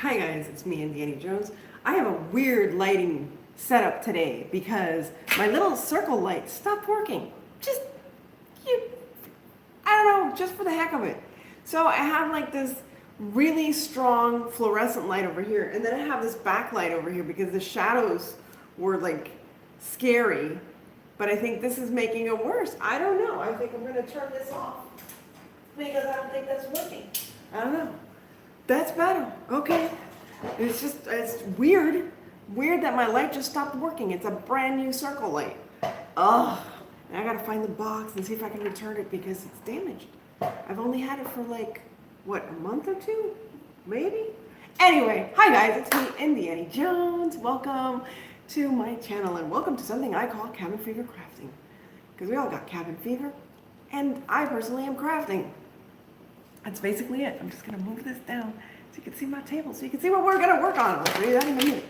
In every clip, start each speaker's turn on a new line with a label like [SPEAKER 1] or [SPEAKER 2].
[SPEAKER 1] Hi guys, it's me, Indiana Jones. I have a weird lighting setup today because my little circle light stopped working. Just, you, I don't know, just for the heck of it. So I have like this really strong fluorescent light over here, and then I have this backlight over here because the shadows were like scary. But I think this is making it worse. I don't know. I think I'm gonna turn this off because I don't think that's working. I don't know. That's better. Okay. It's weird. Weird that my light just stopped working. It's a brand new circle light. Ugh. And I gotta find the box and see if I can return it because it's damaged. I've only had it for like, what, a month or two? Maybe? Anyway, hi guys, it's me, Indiana Jones. Welcome to my channel and welcome to something I call cabin fever crafting. Because we all got cabin fever, and I personally am crafting. That's basically it. I'm just gonna move this down so you can see my table, so you can see what we're gonna work on. I'll show you that in a minute.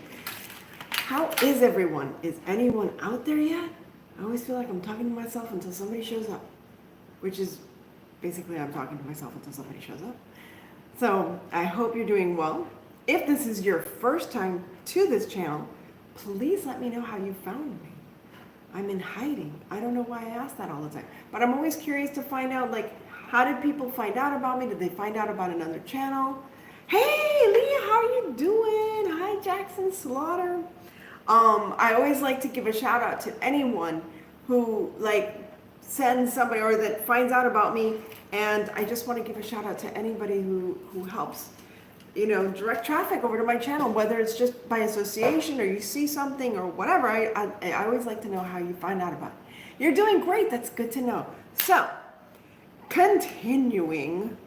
[SPEAKER 1] How is everyone? Is anyone out there yet? I always feel like I'm talking to myself until somebody shows up, which is basically I'm talking to myself until somebody shows up. So I hope you're doing well. If this is your first time to this channel, please let me know how you found me. I'm in hiding. I don't know why I ask that all the time, but I'm always curious to find out, like, how did people find out about me? Did they find out about another channel? Hey, Leah, how are you doing? Hi, Jackson Slaughter. I always like to give a shout out to anyone who like sends somebody or that finds out about me, and I just want to give a shout out to anybody who helps, you know, direct traffic over to my channel, whether it's just by association or you see something or whatever. I always like to know how you find out about it. You're doing great. That's good to know. So, continuing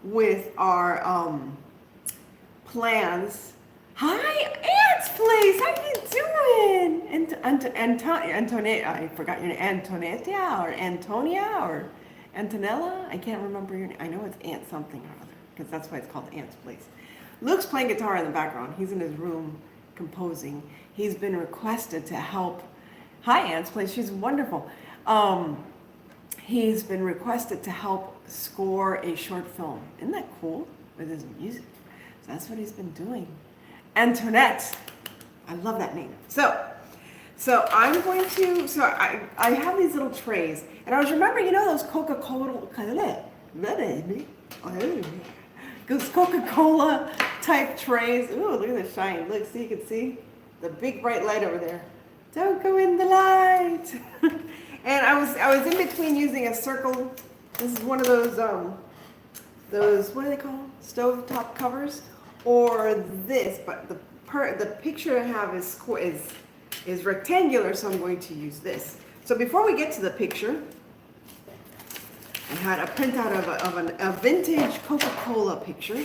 [SPEAKER 1] with our plans. Hi, Aunt's Place. How you doing? Antonia, I forgot your name. Antonetta or Antonia or Antonella? I can't remember your name. I know it's Aunt something or other because that's why it's called Aunt's Place. Luke's playing guitar in the background. He's in his room composing. He's been requested to help. Hi, Aunt's Place. She's wonderful. He's been requested to help score a short film. Isn't that cool? With his music. So that's what he's been doing. Antoinette. I love that name. So I'm going to, I have these little trays. And I was remembering, you know, those Coca-Cola type trays. Ooh, look at the shine. Look, see, you can see the big bright light over there. Don't go in the light. And I was in between using a circle. This is one of those what do they call them? Stovetop covers, or this. But the picture I have is rectangular, so I'm going to use this. So before we get to the picture, I had a printout of a vintage Coca-Cola picture.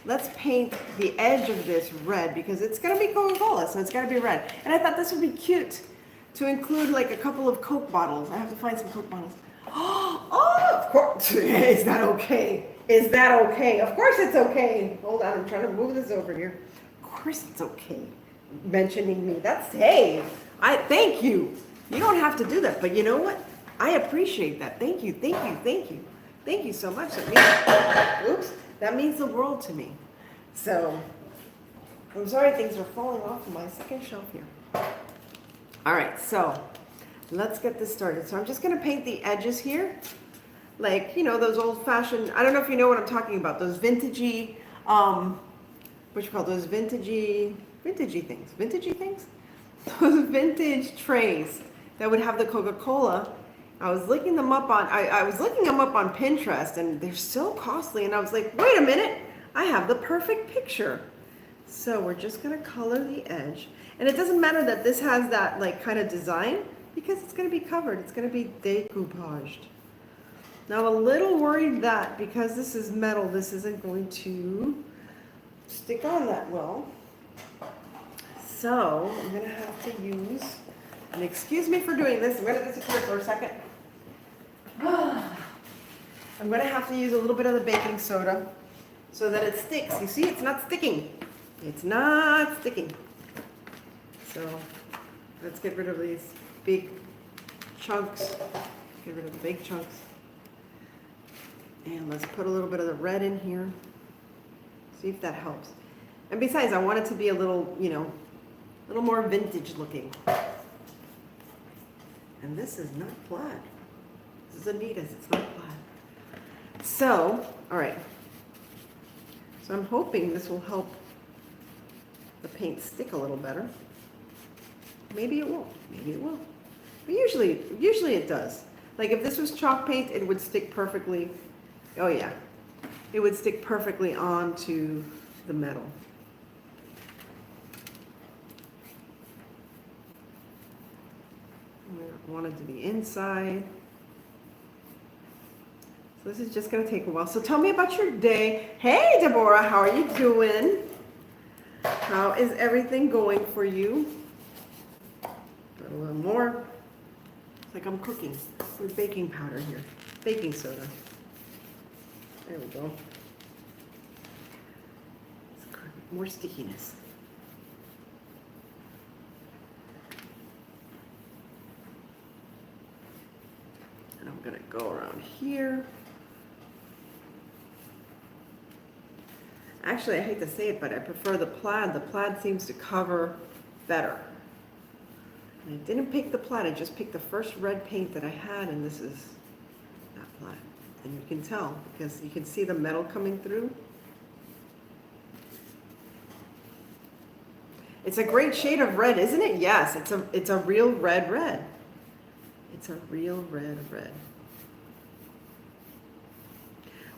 [SPEAKER 1] Let's paint the edge of this red because it's gonna be Coca-Cola, so it's gotta be red. And I thought this would be cute to include like a couple of Coke bottles. I have to find some Coke bottles. Oh, of course. Is that okay? Is that okay? Of course it's okay. Hold on, I'm trying to move this over here. Of course it's okay. Mentioning me. That's, hey, I thank you. You don't have to do that, but you know what? I appreciate that. Thank you, thank you, thank you. Thank you so much. That means the world to me. So, I'm sorry things are falling off of my second shelf here. All right, so let's get this started. So I'm just gonna paint the edges here. Like, you know, those old fashioned, I don't know if you know what I'm talking about, those vintagey, what you call those vintagey things? Those vintage trays that would have the Coca-Cola. I was looking them up on, I was looking them up on Pinterest, and they're so costly, and I was like, wait a minute, I have the perfect picture. So we're just gonna color the edge. And it doesn't matter that this has that like kind of design because it's gonna be covered, it's gonna be decoupaged. Now I'm a little worried that because this is metal, this isn't going to stick on that well. So I'm gonna have to use, and excuse me for doing this, I'm gonna disappear for a second. I'm gonna have to use a little bit of the baking soda so that it sticks. You see, it's not sticking. It's not sticking. So let's get rid of these big chunks. Get rid of the big chunks. And let's put a little bit of the red in here. See if that helps. And besides, I want it to be a little, you know, a little more vintage looking. And this is not plaid. This is Anita's, it's not plaid. So, all right. So I'm hoping this will help the paint stick a little better. Maybe it won't, maybe it will. But usually it does. Like if this was chalk paint, it would stick perfectly. Oh yeah, it would stick perfectly onto the metal. I want it to be inside. So this is just going to take a while. So tell me about your day. Hey, Deborah, how are you doing? How is everything going for you? Put a little more. It's like I'm cooking with baking powder here. Baking soda. There we go. More stickiness. And I'm going to go around here. Actually, I hate to say it, but I prefer the plaid. The plaid seems to cover better. And I didn't pick the plaid, I just picked the first red paint that I had, and this is not plaid. And you can tell, because you can see the metal coming through. It's a great shade of red, isn't it? Yes, it's a real red. It's a real red.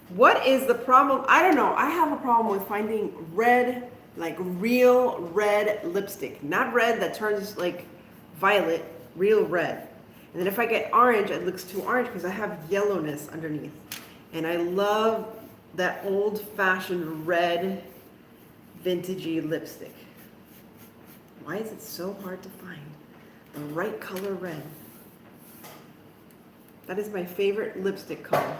[SPEAKER 1] What is the problem? I don't know. I have a problem with finding red, like real red lipstick. Not red that turns like violet, real red. And then if I get orange, it looks too orange because I have yellowness underneath. And I love that old-fashioned red, vintagey lipstick. Why is it so hard to find the right color red? That is my favorite lipstick color.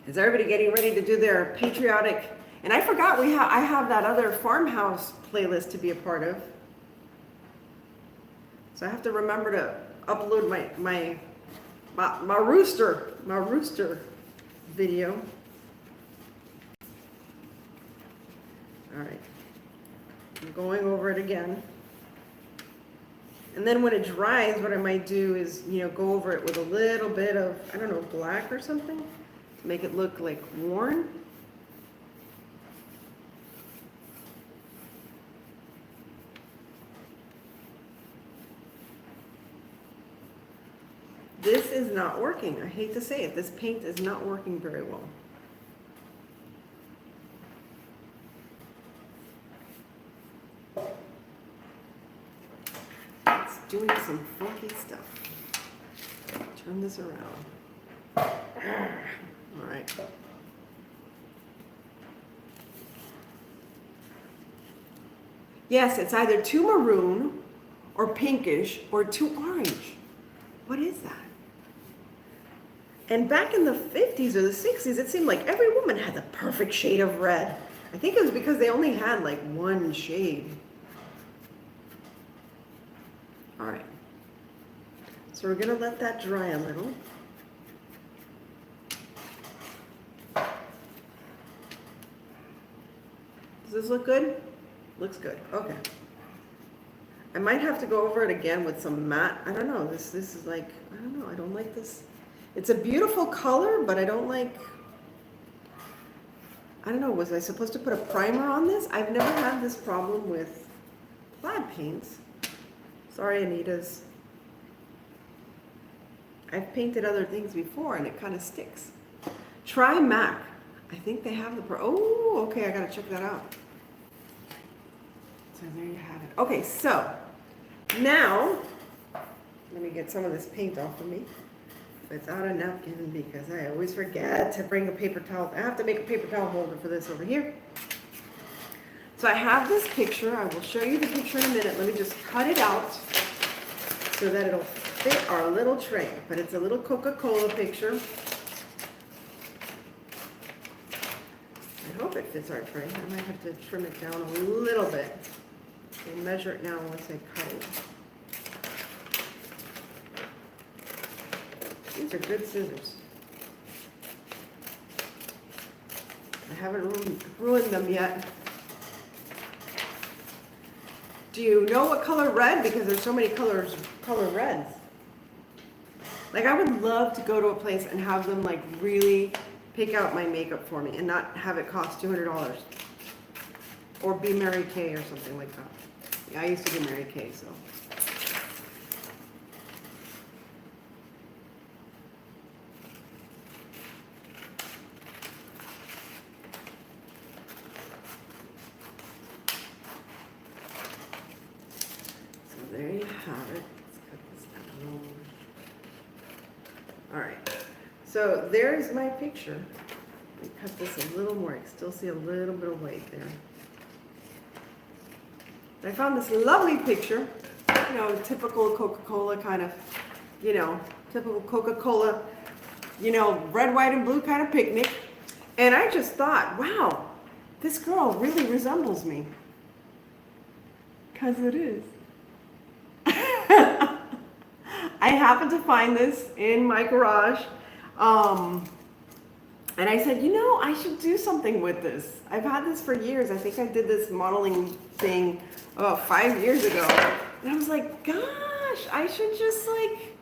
[SPEAKER 1] Is everybody getting ready to do their patriotic? And I forgot I have that other farmhouse playlist to be a part of. So I have to remember to upload my rooster video. All right, I'm going over it again. And then when it dries, what I might do is, go over it with a little bit of, I don't know, black or something to make it look like worn. This is not working. I hate to say it. This paint is not working very well. It's doing some funky stuff. Turn this around. All right. Yes, it's either too maroon or pinkish or too orange. What is that? And back in the 50s or the 60s, it seemed like every woman had the perfect shade of red. I think it was because they only had like one shade. All right. So we're gonna let that dry a little. Does this look good? Looks good. Okay. I might have to go over it again with some matte. I don't know. This is like, I don't know. I don't like this. It's a beautiful color, but I don't like, I don't know. Was I supposed to put a primer on this? I've never had this problem with plaid paints. Sorry, Anita's. I've painted other things before and it kind of sticks. Try MAC. I think they have the oh, okay, I gotta check that out. So there you have it. Okay, so now, let me get some of this paint off of me. Without a napkin, because I always forget to bring a paper towel. I have to make a paper towel holder for this over here. So I have this picture. I will show you the picture in a minute. Let me just cut it out so that it'll fit our little tray. But it's a little Coca-Cola picture. I hope it fits our tray. I might have to trim it down a little bit. I'll measure it now once I cut it. These are good scissors. I haven't ruined them yet. Do you know what color red? Because there's so many color reds. Like, I would love to go to a place and have them like really pick out my makeup for me and not have it cost $200. Or be Mary Kay or something like that. Yeah, I used to be Mary Kay, so. There you have it. Let's cut this down. All right. So there's my picture. Let me cut this a little more. I can still see a little bit of white there. I found this lovely picture. You know, typical Coca-Cola kind of, you know, typical Coca-Cola, you know, red, white, and blue kind of picnic. And I just thought, wow, this girl really resembles me. 'Cause it is. I happened to find this in my garage, and I said, you know, I should do something with this. I've had this for years. I think I did this modeling thing about 5 years ago, and I was like, gosh, I should just like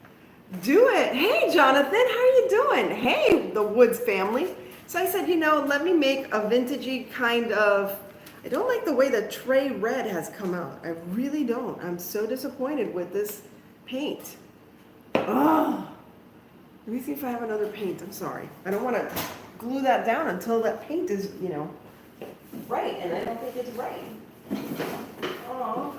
[SPEAKER 1] do it. Hey, Jonathan, how are you doing? Hey, the Woods family. So I said, you know, let me make a vintagey kind of. I don't like the way the Tray Red has come out. I really don't. I'm so disappointed with this paint. Oh, let me see if I have another paint. I'm sorry. I don't want to glue that down until that paint is, you know, right. And I don't think it's right. Oh,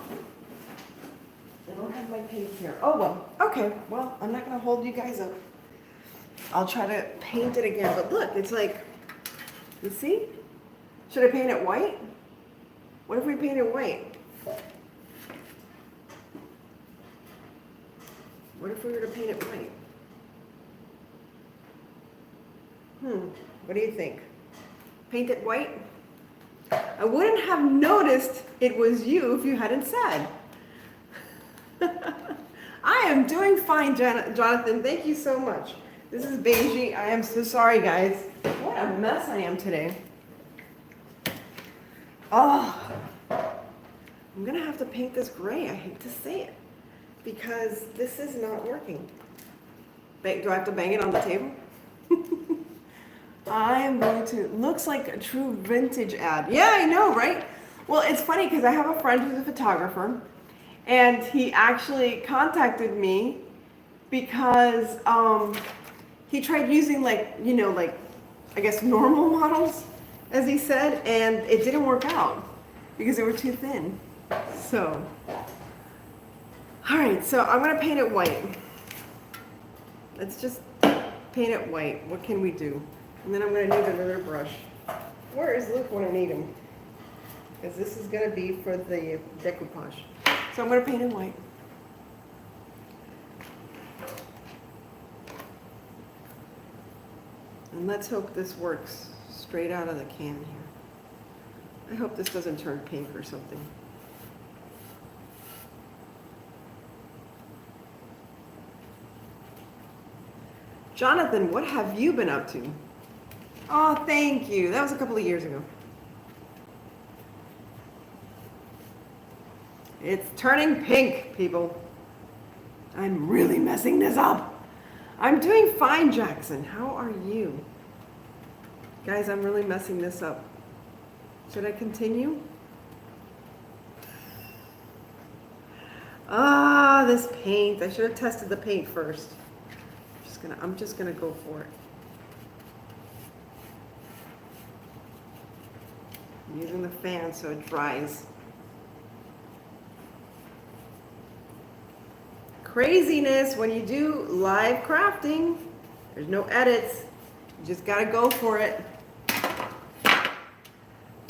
[SPEAKER 1] I don't have my paint here. Oh, well, okay. Well, I'm not going to hold you guys up. I'll try to paint it again. But look, it's like, you see? Should I paint it white? What if we paint it white? What if we were to paint it white? What do you think? Paint it white? I wouldn't have noticed it was you if you hadn't said. I am doing fine, Jonathan. Thank you so much. This is Beijing. I am so sorry, guys. What a mess I am today. Oh, I'm going to have to paint this gray. I hate to say it because this is not working. Do I have to bang it on the table? I am going to. Looks like a true vintage ad. Yeah, I know, right? Well, it's funny because I have a friend who's a photographer, and he actually contacted me because he tried using like, you know, like, I guess normal models, as he said, and it didn't work out because they were too thin. So, all right, so I'm gonna paint it white. Let's just paint it white. What can we do? And then I'm gonna need another brush. Where is Luke when I need him? Because this is gonna be for the decoupage. So I'm gonna paint it white. And let's hope this works straight out of the can here. I hope this doesn't turn pink or something. Jonathan, what have you been up to? Oh, thank you. That was a couple of years ago. It's turning pink, people. I'm really messing this up. I'm doing fine, Jackson. How are you? Guys, I'm really messing this up. Should I continue? Ah, this paint. I should have tested the paint first. I'm just gonna go for it. I'm using the fan so it dries. Craziness when you do live crafting. There's no edits. You just gotta go for it.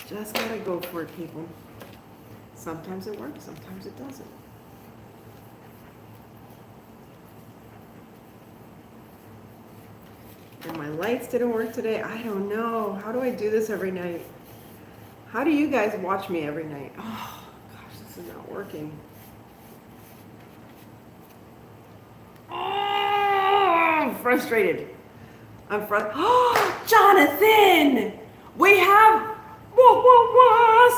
[SPEAKER 1] Just gotta go for it, people. Sometimes it works, sometimes it doesn't. And my lights didn't work today. I don't know. How do I do this every night? How do you guys watch me every night? Oh, gosh, this is not working. Oh, I'm frustrated. I'm frustrated. Oh, Jonathan! We have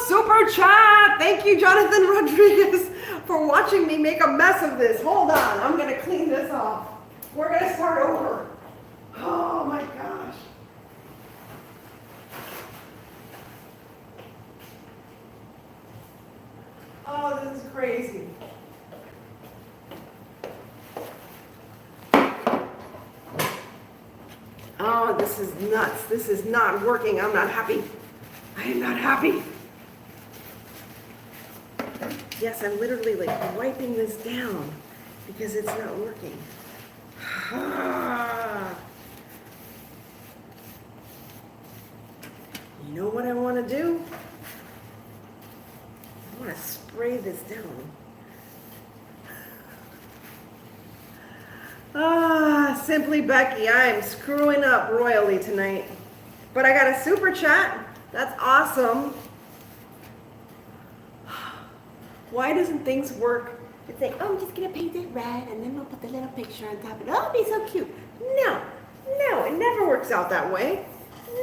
[SPEAKER 1] super chat. Thank you, Jonathan Rodriguez, for watching me make a mess of this. Hold on, I'm gonna clean this off. We're gonna start over. Oh my gosh. Oh, this is crazy. Oh, this is nuts. This is not working. I'm not happy. I am not happy. Yes, I'm literally like wiping this down because it's not working. You know what I want to do? I want to spray this down. Simply Becky, I am screwing up royally tonight. But I got a super chat. That's awesome. Why doesn't things work? It's like, oh, I'm just gonna paint it red and then we'll put the little picture on top of it. Oh, it'll be so cute. No, it never works out that way.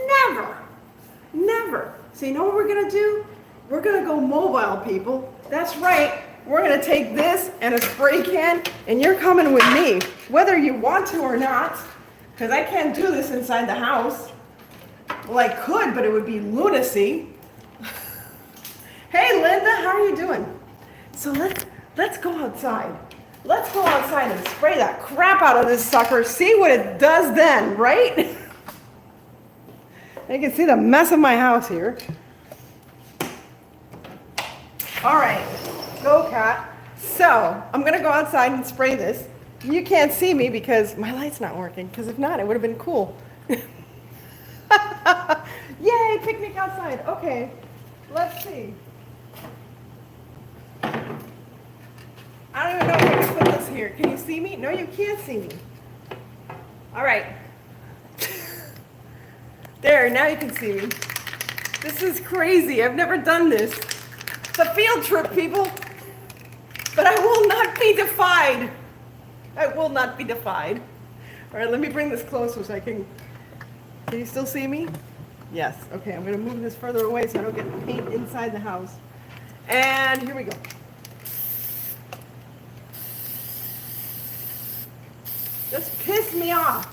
[SPEAKER 1] Never. So you know what we're gonna do? We're gonna go mobile, people. That's right. We're gonna take this and a spray can, and you're coming with me, whether you want to or not, because I can't do this inside the house. Well, I could, but it would be lunacy. Hey, Linda, how are you doing? So let's go outside. Let's go outside and spray that crap out of this sucker. See what it does then, right? You can see the mess of my house here. All right. Go, cat. So I'm gonna go outside and spray this. You can't see me because my light's not working, because if not, it would have been cool. Yay, picnic outside. Okay, let's see. I don't even know if I can put this here. Can you see me? No, you can't see me. All right. There, now you can see me. This is crazy. I've never done this. It's a field trip, people. But I will not be defied. I will not be defied. All right, let me bring this closer so I can you still see me? Yes. Okay, I'm going to move this further away so I don't get paint inside the house. And here we go. Just pissed me off.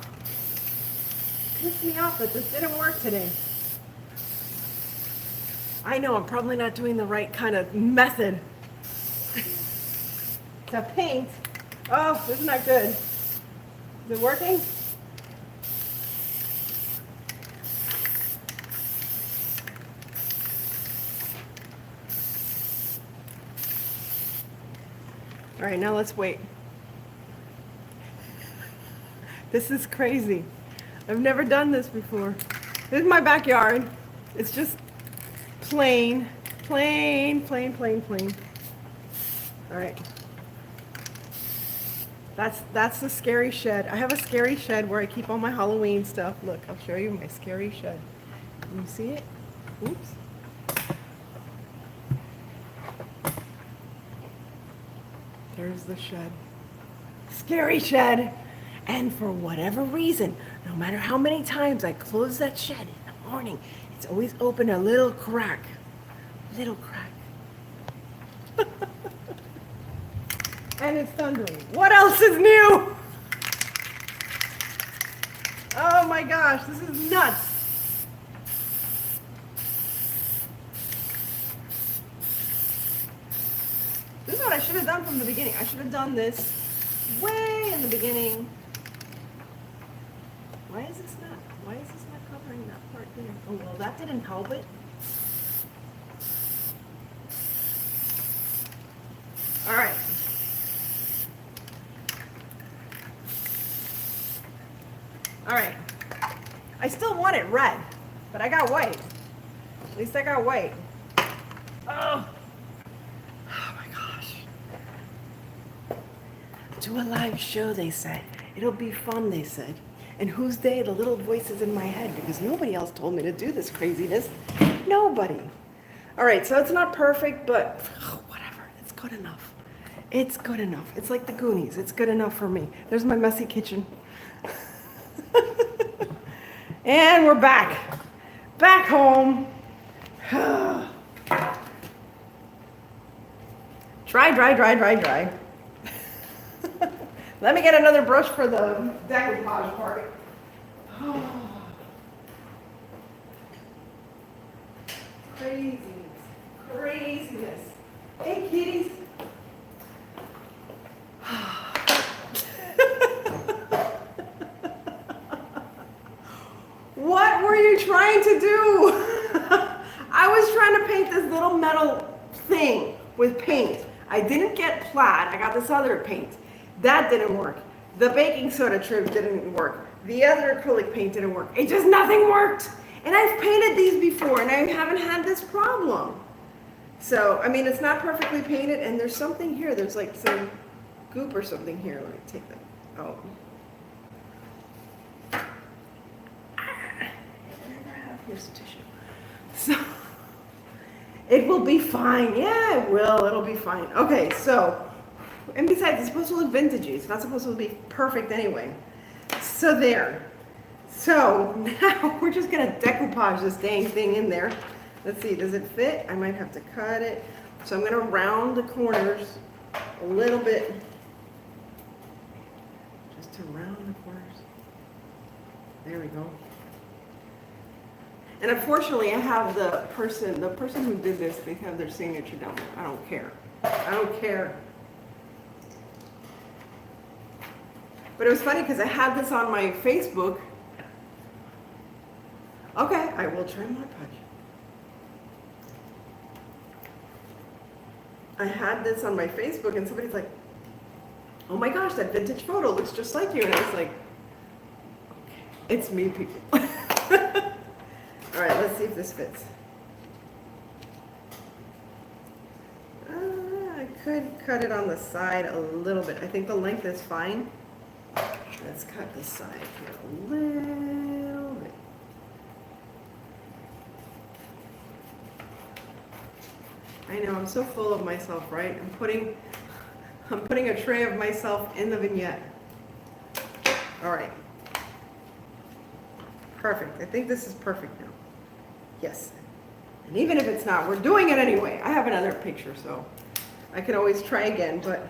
[SPEAKER 1] Pissed me off that this didn't work today. I know I'm probably not doing the right kind of method to paint. Oh, isn't that good? Is it working? All right, now let's wait. This is crazy. I've never done this before. This is my backyard. It's just plain. All right. That's the scary shed. I have a scary shed where I keep all my Halloween stuff. Look, I'll show you my scary shed. Can you see it? Oops. There's the shed. Scary shed. And for whatever reason, no matter how many times I close that shed in the morning, it's always open a little crack. Little crack. And it's thundering. What else is new? Oh my gosh, this is nuts. This is what I should have done from the beginning. I should have done this way in the beginning. Why is this not covering that part there? Oh, well, that didn't help it. All right. All right. I still want it red, but I got white. At least I got white. Oh my gosh. Do a live show, they said. It'll be fun, they said. And who's they? The little voices in my head, because nobody else told me to do this craziness. Nobody. All right, so it's not perfect, but whatever. It's good enough. It's good enough. It's like the Goonies. It's good enough for me. There's my messy kitchen. And we're back. back home. Dry, dry, dry, dry, dry. Let me get another brush for the decoupage part. Craziness, craziness. Hey, kitties. What were you trying to do? I was trying to paint this little metal thing with paint. I didn't get plaid. I got this other paint. That didn't work. The baking soda trim didn't work. The other acrylic paint didn't work. It just, nothing worked. And I've painted these before and I haven't had this problem. So, I mean, it's not perfectly painted and there's something here. There's like some goop or something here. Let me take that out. Here's the tissue. So, it will be fine. Yeah, it will. It'll be fine. Okay, so, and besides, it's supposed to look vintagey. It's not supposed to be perfect anyway. So there. So now we're just gonna decoupage this dang thing in there. Let's see, does it fit? I might have to cut it. So I'm gonna round the corners a little bit. Just to round the corners. There we go. And unfortunately, I have the person who did this, they have their signature down there. I don't care. I don't care. But it was funny because I had this on my Facebook. Okay, I will try Mod Podge. I had this on my Facebook and somebody's like, oh my gosh, that vintage photo looks just like you. And I was like, okay, it's me, people. All right, let's see if this fits. I could cut it on the side a little bit. I think the length is fine. Let's cut the side here a little bit. I know, I'm so full of myself, right? I'm putting a tray of myself in the vignette. All right. Perfect. I think this is perfect now. Yes. And even if it's not, we're doing it anyway. I have another picture, so I can always try again, but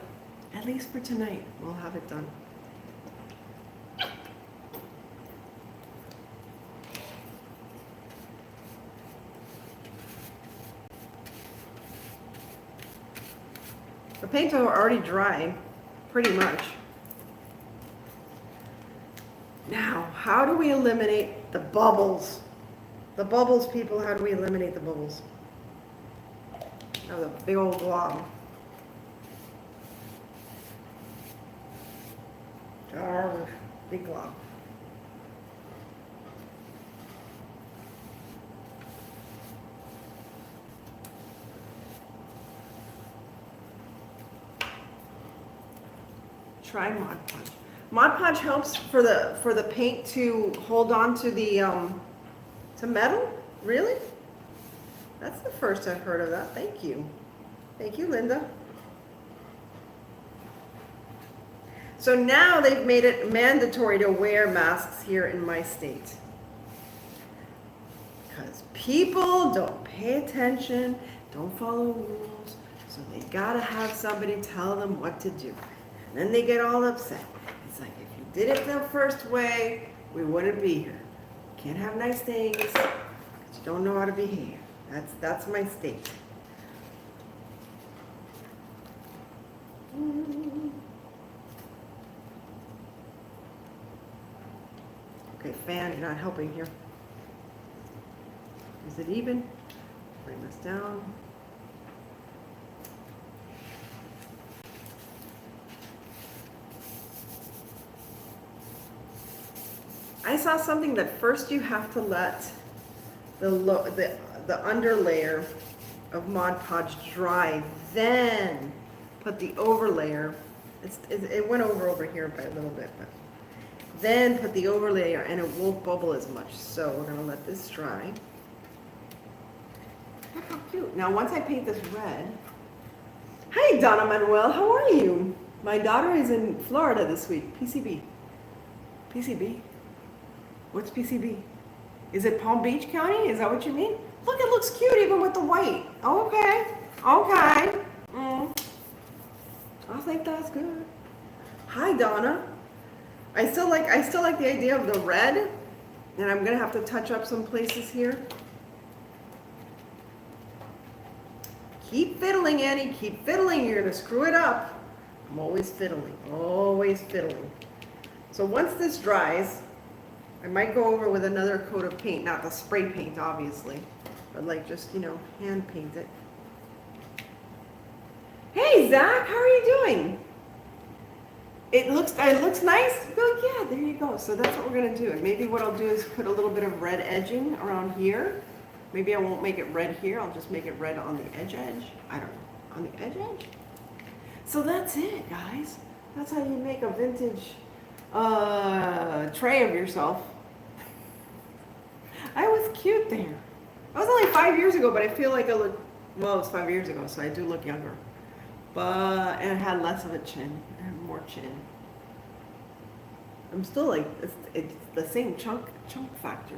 [SPEAKER 1] at least for tonight, we'll have it done. The paints are already dry, pretty much. Now, how do we eliminate the bubbles? The bubbles, people, how do we eliminate the bubbles? Oh, the big old glob. Big glob. Try Mod Podge. Mod Podge helps for the paint to hold on to the to metal. Really? That's the first I've heard of that. Thank you. Thank you, Linda. So now they've made it mandatory to wear masks here in my state. Because people don't pay attention, don't follow rules, so they gotta have somebody tell them what to do. And then they get all upset. It's like, if you did it the first way, we wouldn't be here. Can't have nice things because you don't know how to behave. That's my state. Okay, fan, you're not helping here. Is it even? Bring this down. I saw something that first you have to let the under layer of Mod Podge dry, then put the over layer. It went over here by a little bit, but then put the over layer and it won't bubble as much. So we're gonna let this dry. Look how cute. Now once I paint this red. Hi Donna Manuel, how are you? My daughter is in Florida this week. PCB. PCB? What's PCB? Is it Palm Beach County? Is that what you mean? Look, it looks cute even with the white. Okay. Okay. I think that's good. Hi, Donna. I still like the idea of the red, and I'm gonna have to touch up some places here. Keep fiddling, Annie. Keep fiddling. You're gonna screw it up. I'm always fiddling. Always fiddling. So once this dries, I might go over with another coat of paint, not the spray paint, obviously, but like just, hand paint it. Hey, Zach, how are you doing? It looks nice. Well, yeah, there you go. So that's what we're gonna do. And maybe what I'll do is put a little bit of red edging around here. Maybe I won't make it red here. I'll just make it red on the edge. I don't know, on the edge. So that's it, guys. That's how you make a vintage tray of yourself. I was cute there. That was only 5 years ago, but I feel like I look, well, it was 5 years ago, so I do look younger. And I had less of a chin. I have more chin. I'm still like, it's the same chunk factor.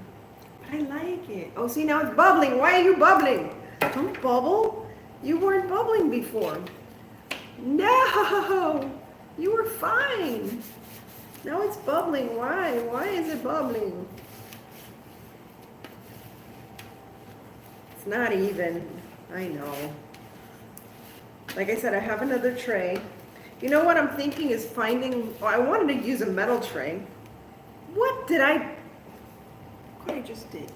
[SPEAKER 1] But I like it. Oh, see, now it's bubbling. Why are you bubbling? Don't bubble. You weren't bubbling before. No, you were fine. Now it's bubbling. Why? Why is it bubbling? It's not even. I know. Like I said, I have another tray. You know what I'm thinking is finding, I wanted to use a metal tray. What I just did.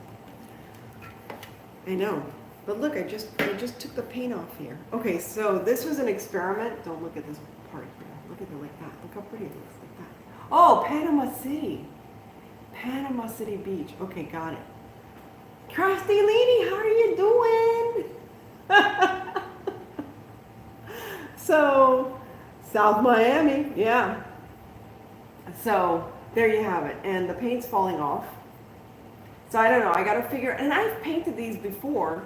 [SPEAKER 1] I know. But look, I just took the paint off here. Okay, so this was an experiment. Don't look at this part here. Look at it like that. Look how pretty it looks like that. Oh, Panama City. Panama City Beach. Okay, got it. Crafty Lady, how are you doing? So, South Miami, yeah. So, there you have it. And the paint's falling off. So I don't know, I gotta figure, and I've painted these before,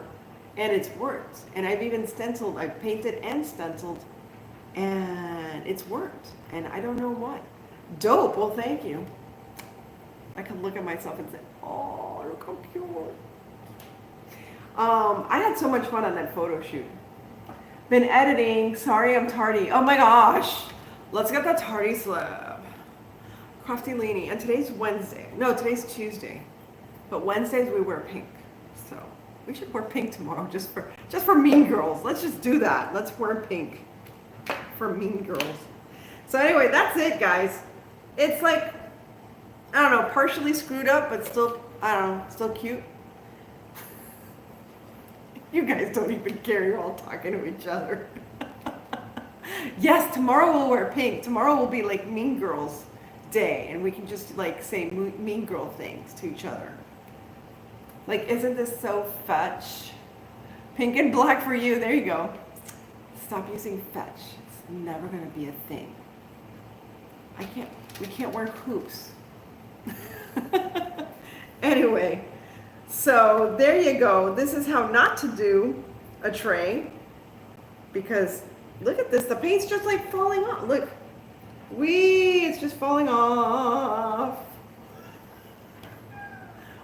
[SPEAKER 1] and it's worked. And I've even stenciled, I've painted and stenciled, and it's worked. And I don't know what. Dope, well thank you. I can look at myself and say, oh, look how cute. I had so much fun on that photo shoot. Been editing, sorry I'm tardy. Oh my gosh, let's get the tardy slab. Crafty Leanie, and today's Wednesday. No, today's Tuesday. But Wednesdays we wear pink. So we should wear pink tomorrow just for Mean Girls. Let's just do that. Let's wear pink for Mean Girls. So anyway, that's it guys. It's like, I don't know, partially screwed up, but still, I don't know, still cute. You guys don't even care, you're all talking to each other. Yes, tomorrow we'll wear pink. Tomorrow will be like Mean Girls Day, and we can just like say mean girl things to each other. Like, isn't this so fetch? Pink and black for you, there you go. Stop using fetch. It's never gonna be a thing. We can't wear hoops. Anyway, so there you go. This is how not to do a tray, because look at this, the paint's just like falling off. Look, it's just falling off.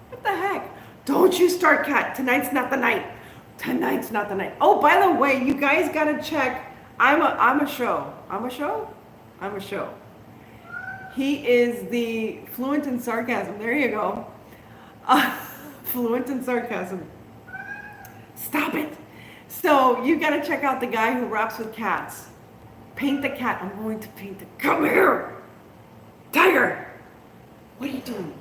[SPEAKER 1] What the heck? Don't you start, Kat. Tonight's not the night. Tonight's not the night. Oh, by the way, you guys gotta check. I'm a show. He is the Fluent in Sarcasm. There you go. Fluent in Sarcasm. Stop it. So you gotta check out the guy who raps with cats. Paint the cat. I'm going to paint the. Come here, Tiger. What are you doing?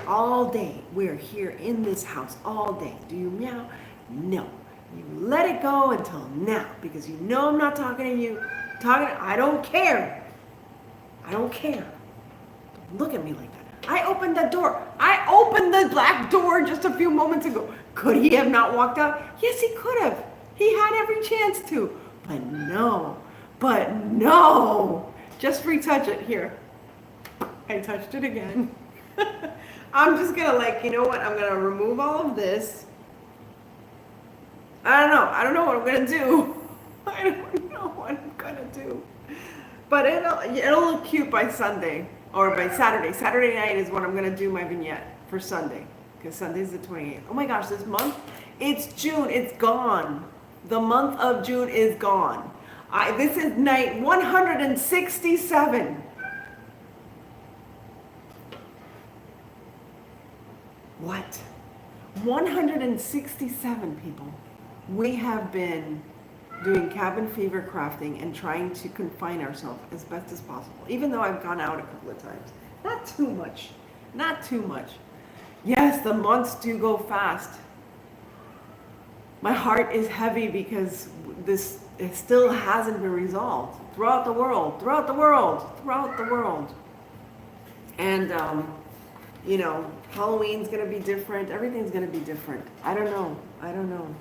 [SPEAKER 1] All day. We're here in this house all day. Do you meow? No. You let it go until now, because you know I'm not talking to you. I don't care. I don't care. Don't look at me like that. I opened the door. I opened the black door just a few moments ago. Could he have not walked out? Yes, he could have. He had every chance to. But no. Just retouch it. Here. I touched it again. I'm just gonna you know what? I'm gonna remove all of this. I don't know what I'm gonna do. I don't know what I'm gonna do. But it'll look cute by Sunday or by Saturday. Saturday night is when I'm gonna do my vignette for Sunday. because Sunday's the 28th. Oh my gosh, this month, it's June, it's gone. The month of June is gone. This is night 167. What? 167 people. We have been doing cabin fever crafting and trying to confine ourselves as best as possible, even though I've gone out a couple of times. Not too much. Not too much. Yes, the months do go fast. My heart is heavy because this it still hasn't been resolved throughout the world, throughout the world, throughout the world. And, you know, Halloween's going to be different. Everything's going to be different. I don't know. I don't know.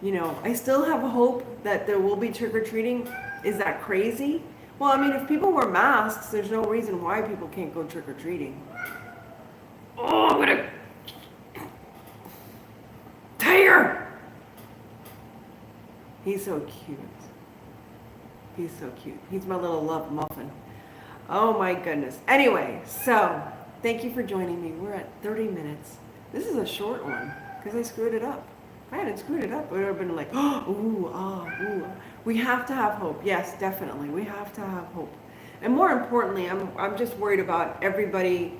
[SPEAKER 1] You know, I still have hope that there will be trick-or-treating. Is that crazy? Well, I mean, if people wear masks, there's no reason why people can't go trick-or-treating. Oh, I'm going to... Tiger! He's so cute. He's so cute. He's my little love muffin. Oh my goodness. Anyway, so thank you for joining me. We're at 30 minutes. This is a short one because I screwed it up. If I hadn't screwed it up, it would have been like, oh, ooh, ah, ooh. We have to have hope. Yes, definitely. We have to have hope. And more importantly, I'm just worried about everybody.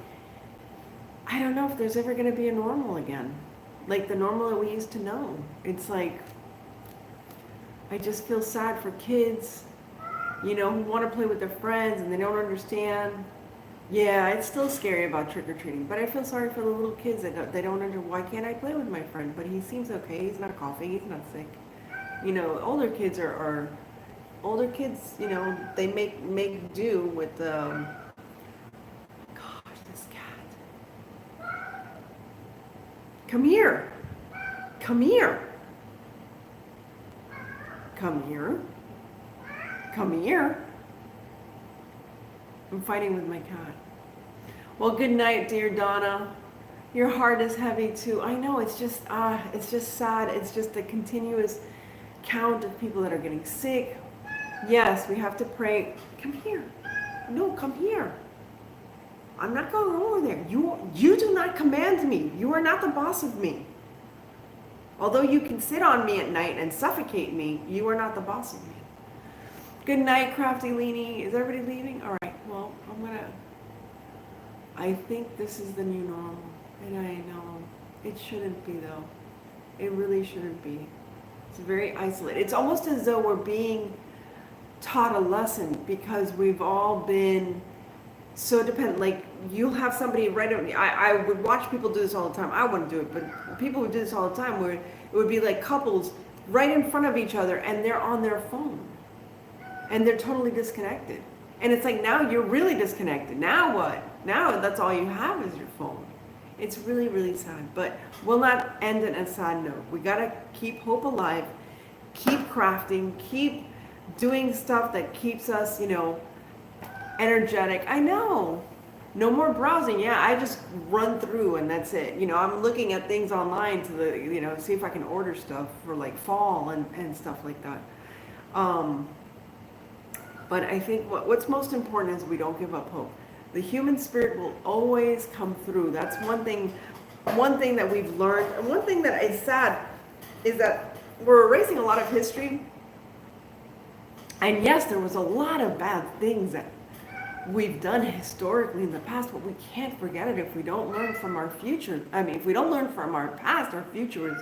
[SPEAKER 1] I don't know if there's ever going to be a normal again. Like the normal that we used to know. It's like, I just feel sad for kids, you know, who want to play with their friends and they don't understand. Yeah, it's still scary about trick-or-treating, but I feel sorry for the little kids that they don't understand. Why can't I play with my friend? But he seems okay. He's not coughing. He's not sick. You know, older kids older kids, you know, they make do with gosh, this cat. Come here. Come here. Come here. Come here. I'm fighting with my cat. Well, good night, dear Donna. Your heart is heavy too. I know, it's just sad. It's just a continuous count of people that are getting sick. Yes, we have to pray. Come here. No, come here. I'm not going over there. You do not command me. You are not the boss of me. Although you can sit on me at night and suffocate me, you are not the boss of me. Good night, Crafty Leanie. Is everybody leaving? All right, well, I think this is the new normal. And I know it shouldn't be, though. It really shouldn't be. It's very isolated. It's almost as though we're being taught a lesson because we've all been so dependent. Like, you'll have somebody right over. I would watch people do this all the time. I wouldn't do it, but people would do this all the time where it would be like couples right in front of each other and they're on their phone and they're totally disconnected. And it's like, now you're really disconnected. Now what? Now that's all you have is your phone. It's really, really sad, but we'll not end it on a sad note. We gotta keep hope alive, keep crafting, keep doing stuff that keeps us, you know, energetic. I know. No more browsing. Yeah, I just run through and that's it. You know, I'm looking at things online to you know, see if I can order stuff for like fall and stuff like that. But I think what's most important is we don't give up hope. The human spirit will always come through. That's one thing that we've learned. And one thing that is sad is that we're erasing a lot of history. And yes, there was a lot of bad things that we've done historically in the past, but we can't forget it if we don't learn from our future. I mean, if we don't learn from our past, our future is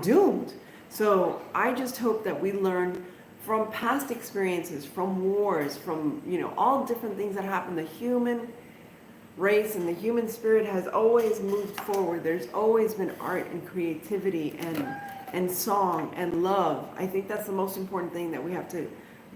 [SPEAKER 1] doomed. So I just hope that we learn from past experiences, from wars, from, you know, all different things that happen. The human race and the human spirit has always moved forward. There's always been art and creativity and song and love. I think that's the most important thing that we have to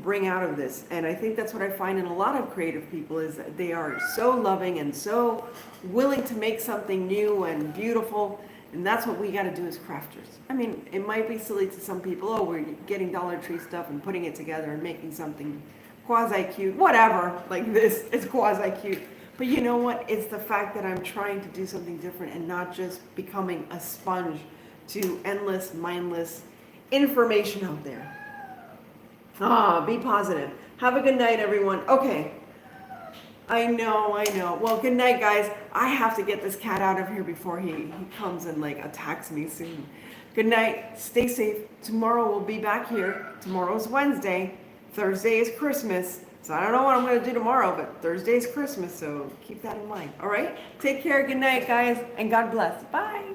[SPEAKER 1] bring out of this. And I think that's what I find in a lot of creative people is that they are so loving and so willing to make something new and beautiful. And that's what we got to do as crafters. I mean, it might be silly to some people. Oh, we're getting Dollar Tree stuff and putting it together and making something quasi-cute. Whatever, like this, it's quasi-cute. But you know what? It's the fact that I'm trying to do something different and not just becoming a sponge to endless, mindless information out there. Be positive. Have a good night, everyone. Okay. I know, I know. Well, good night, guys. I have to get this cat out of here before he comes and like attacks me soon. Good night. Stay safe. Tomorrow we'll be back here. Tomorrow's Wednesday. Thursday is Christmas. So I don't know what I'm going to do tomorrow, but Thursday is Christmas, so keep that in mind. All right? Take care. Good night, guys, and God bless. Bye.